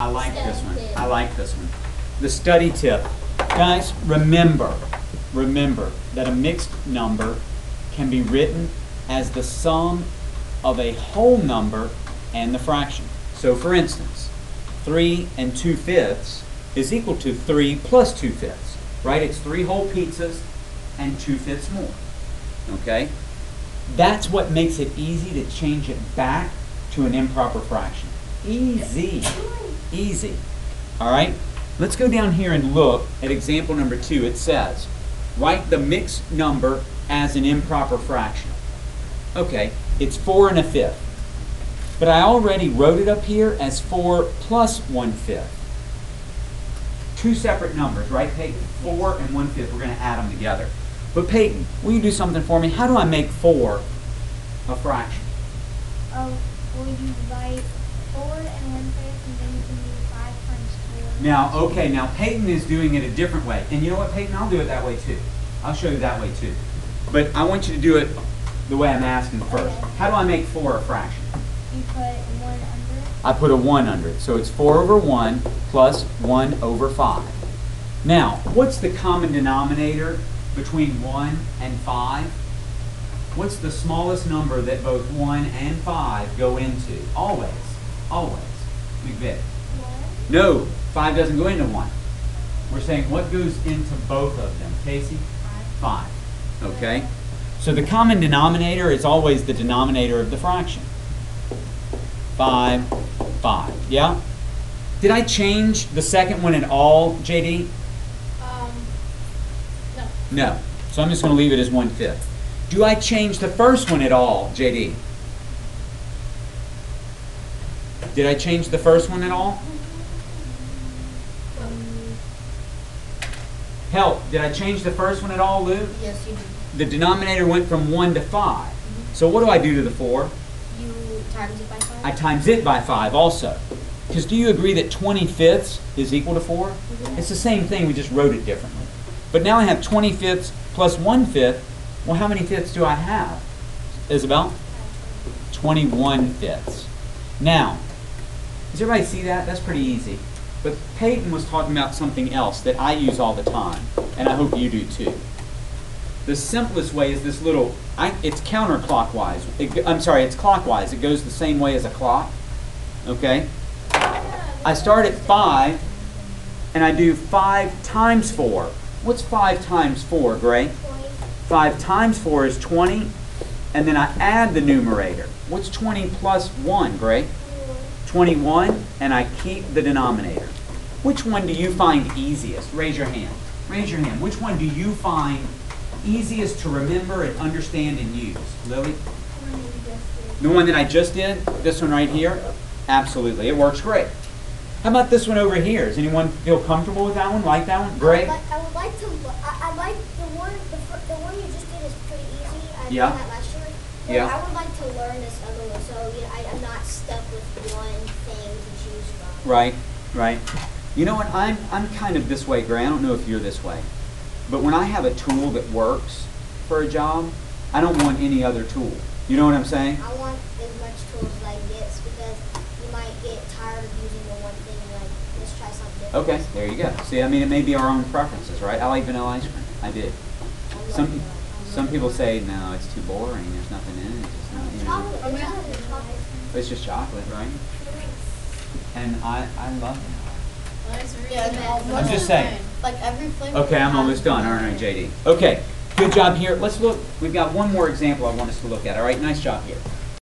I like this one. I like this one. The study tip. Guys, remember that a mixed number can be written as the sum of a whole number and the fraction. So for instance, 3 2/5 is equal to 3 plus 2/5, right? It's 3 whole pizzas and 2/5 more, okay? That's what makes it easy to change it back to an improper fraction. Easy, easy, all right? Let's go down here and look at example number 2. It says, write the mixed number as an improper fraction. Okay, it's 4 1/5. But I already wrote it up here as 4 plus 1/5. Two separate numbers, right, Peyton? 4 and 1/5. We're going to add them together. But Peyton, will you do something for me? How do I make 4 a fraction? Well, you write 4 and 1/5, and then you can do 5 times 4. Now, okay, now Peyton is doing it a different way. And you know what, Peyton? I'll do it that way too. I'll show you that way too. But I want you to do it the way I'm asking first. Okay. How do I make 4 a fraction? You put 1 under it. I put a 1 under it. So it's 4 over 1 plus 1 over 5. Now, what's the common denominator between 1 and 5? What's the smallest number that both 1 and 5 go into? Always. Always. McVick. 1. No, 5 doesn't go into 1. We're saying what goes into both of them. Casey? 5. Okay? So the common denominator is always the denominator of the fraction. 5, 5. Yeah? Did I change the second one at all, JD? No. No. So I'm just going to leave it as 1/5. Do I change the first one at all, JD? Did I change the first one at all? Help. Did I change the first one at all, Lou? Yes, you do. The denominator went from 1 to 5. So what do I do to the 4? You times it by 5? I times it by 5 also. Because do you agree that 20/5 is equal to 4? It's the same thing, we just wrote it differently. But now I have 20/5 plus 1/5. Well, how many fifths do I have, Isabel? 21/5. Now, does everybody see that? That's pretty easy. But Peyton was talking about something else that I use all the time, and I hope you do too. The simplest way is this little, it's counterclockwise. It's clockwise. It goes the same way as a clock. Okay? I start at 5, and I do 5 times 4. What's 5 times 4, Gray? 20. 5 times 4 is 20, and then I add the numerator. What's 20 plus 1, Gray? 21, and I keep the denominator. Which one do you find easiest? Raise your hand. Raise your hand. Which one do you find easiest to remember and understand and use? Lily? The one that I just did? This one right here? Absolutely. It works great. How about this one over here? Does anyone feel comfortable with that one? Like that one? Great. I would like to. I like the one you just did is pretty easy. I did Yeah. that last year. But Yeah. I would like to learn this other one, so I'm not stuck with one thing to choose from. Right, right. You know what? I'm kind of this way, Gray. I don't know if you're this way. But when I have a tool that works for a job, I don't want any other tool. You know what I'm saying? I want as much tools as I can get because you might get tired of using the one thing and like, let's try something different. Okay, there you go. See, I mean, it may be our own preferences, right? I like vanilla ice cream. I did. Some people say, no, it's too boring. There's nothing in it. It's just not, you know. Chocolate. It's just chocolate, right? And I love it. Yeah, I'm just saying. Like every flavor. Okay, I'm almost done. All right, JD. Okay, good job here. Let's look. We've got one more example I want us to look at. All right, nice job here.